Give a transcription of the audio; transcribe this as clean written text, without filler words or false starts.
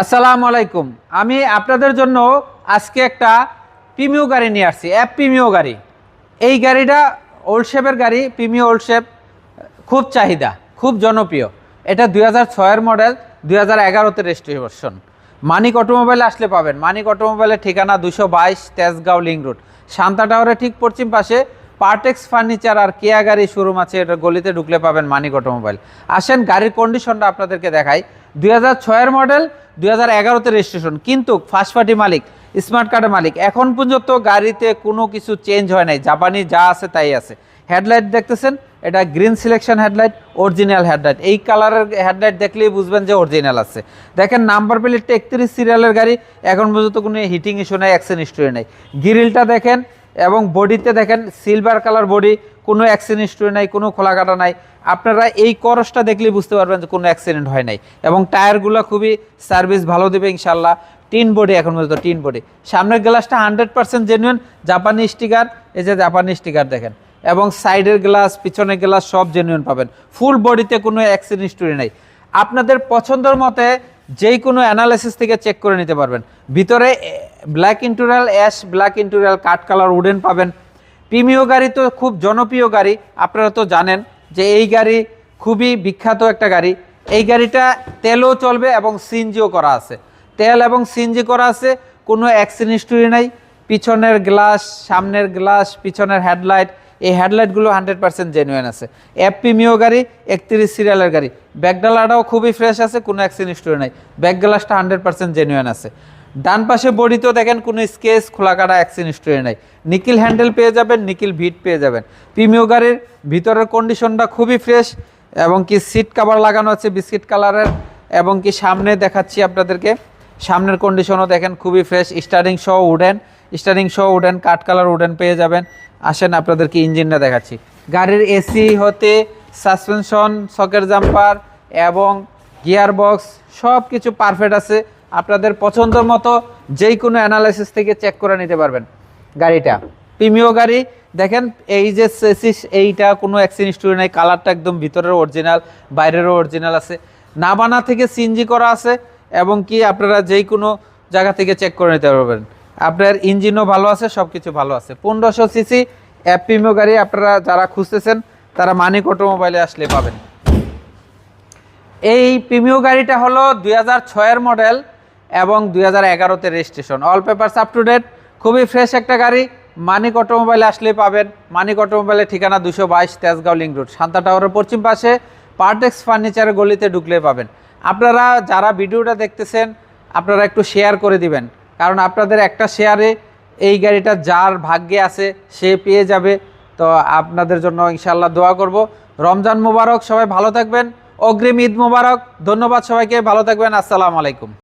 আসসালামু আলাইকুম। আমি আপনাদের জন্য আজকে একটা প্রিমিও গাড়ি নিয়ে আসছি, প্রিমিও গাড়ি। এই গাড়িটা ওল্ড শেপের গাড়ি, প্রিমিও ওল্ড শেপ, খুব চাহিদা, খুব জনপ্রিয়। এটা 2006-এর মডেল, 2011-তে রেজিস্ট্রেশন। মানিক অটোমোবাইলে আসলে পাবেন। মানিক অটোমোবাইলের ঠিকানা 222 তেজগাঁও লিং রোড, শান্তা টাওয়ারের ঠিক পশ্চিম পাশে পার্টেক্স ফার্নিচার আর কেয়া গাড়ি শোরুম আছে। এটা গলিতে ঢুকলে পাবেন মানিক অটোমোবাইল। আসেন গাড়ির কন্ডিশনটা আপনাদেরকে দেখাই। 2006-এর মডেল, 2011-তে রেজিস্ট্রেশন, কিন্তু ফার্স্ট পার্টি মালিক, স্মার্ট কার্ডের মালিক। এখন পর্যন্ত গাড়িতে কোনো কিছু চেঞ্জ হয় নাই, জাপানি যা আছে তাই আছে। হেডলাইট দেখতেছেন, এটা green selection headlight, original headlight. এই কালারের হেডলাইট দেখলেই বুঝবেন যে অরিজিনাল আছে। দেখেন নাম্বার প্লেটটা 31 সিরিয়ালের গাড়ি, এখন পর্যন্ত কোনো হিটিং ইস্যু নেই, অ্যাক্সিডেন্ট হিস্ট্রি নেই। গ্রিলটা দেখেন এবং বডিতে দেখেন সিলভার কালার বডি, কোনো অ্যাক্সিডেন্ট হিস্ট্রি নাই, কোনো খোলা কাটা নাই। আপনারা এই করসটা দেখলেই বুঝতে পারবেন যে কোনো অ্যাক্সিডেন্ট হয় নাই। এবং টায়ারগুলো খুবই সার্ভিস ভালো দেবে ইনশাল্লাহ। টিন বডি, এখন পর্যন্ত টিন বডি। সামনের গ্লাসটা 100% জেনুইন, জাপানি স্টিকার, এই যে জাপানি স্টিকার দেখেন। এবং সাইডের গ্লাস, পিছনের গ্লাস সব জেনুইন পাবেন। ফুল বডিতে কোনো অ্যাক্সিডেন্ট হিস্টরি নেই। আপনাদের পছন্দের মতে যেই কোনো অ্যানালাইসিস থেকে চেক করে নিতে পারবেন। ভিতরে black interior, ash black interior, কাঠ কালার উডেন পাবেন। প্রিমিও গাড়ি তো খুব জনপ্রিয় গাড়ি, আপনারা তো জানেন যে এই গাড়ি খুবই বিখ্যাত একটা গাড়ি। এই গাড়িটা তেলও চলবে এবং সিএনজিও করা আছে। তেল এবং সিএনজি করা আছে, কোনো অ্যাক্সিডেন্ট হিস্টরি নাই। পিছনের গ্লাস, সামনের গ্লাস, পিছনের হেডলাইট, এই হেডলাইটগুলো 100% জেনুইন আছে। প্রিমিও গাড়ি, 31 সিরিয়ালের গাড়ি। ব্যাকডালাটাও খুবই ফ্রেশ আছে, কোনো অ্যাক্সিডেন্ট হিস্টরি নাই। ব্যাক গ্লাসটা 100% জেনুইন আছে। ডান পাশে বডিতেও দেখেন কোনো স্কেচ, খোলা কাটা, অ্যাক্সিডেন্ট হিস্টরি নাই। নিকেল হ্যান্ডেল পেয়ে যাবেন, নিকেল ভিট পেয়ে যাবেন। প্রিমিও গাড়ির ভিতরের কন্ডিশনটা খুবই ফ্রেশ, এবং কি সিট কাভার লাগানো আছে বিস্কিট কালারের। এবং কি সামনে দেখাচ্ছি আপনাদেরকে, সামনের কন্ডিশনও দেখেন খুবই ফ্রেশ। স্টারিং সহ উডেন, কাঠ কালার উডেন পেয়ে যাবেন। আসেন আপনাদেরকে ইঞ্জিনটা দেখাচ্ছি। গাড়ির এসি হতে সাসপেনশন, সকেট জাম্পার এবং গিয়ার বক্স সব কিছু পারফেক্ট আছে। আপনাদের পছন্দ মতো যেই কোনো অ্যানালাইসিস থেকে চেক করে নিতে পারবেন গাড়িটা। প্রিমিও গাড়ি দেখেন, এই যে সেসিস, এইটা কোনো অ্যাক্সিডেন্ট হিস্টরি নেই। কালারটা একদম ভিতরের অরিজিনাল, বাইরেরও অরিজিনাল আছে। নাবানা থেকে সিএনজি করা আছে, এবং কি আপনারা যেই কোনো জায়গা থেকে চেক করে নিতে পারবেন। আপনার ইঞ্জিনও ভালো আছে, সব কিছু ভালো আছে। 1500 সিসি প্রিমিও গাড়ি আপনারা যারা খুঁজতেছেন তারা মানিক অটোমোবাইলে আসলে পাবেন। এই প্রিমিও গাড়িটা হলো 2006-এর মডেল এবং 2011-তে registration. All papers up to date, খুবই ফ্রেশ একটা গাড়ি। মানিক অটোমোবাইলে আসলেই পাবেন। মানিক অটোমোবাইলের ঠিকানা 222 তেজগাঁও লিং রোড, শান্তা টাওয়ারের পশ্চিম পাশে পার্টেক্স ফার্নিচারের গলিতে ঢুকলেই পাবেন। আপনারা যারা ভিডিওটা দেখতেছেন আপনারা একটু শেয়ার করে দিবেন, কারণ আপনাদের একটা শেয়ারে এই গাড়িটা যার ভাগ্যে আছে সে পেয়ে যাবে। তো আপনাদের জন্য ইনশাল্লাহ দোয়া করব। রমজান মোবারক, সবাই ভালো থাকবেন। অগ্রিম ঈদ মোবারক। ধন্যবাদ সবাইকে, ভালো থাকবেন। আসসালামু আলাইকুম।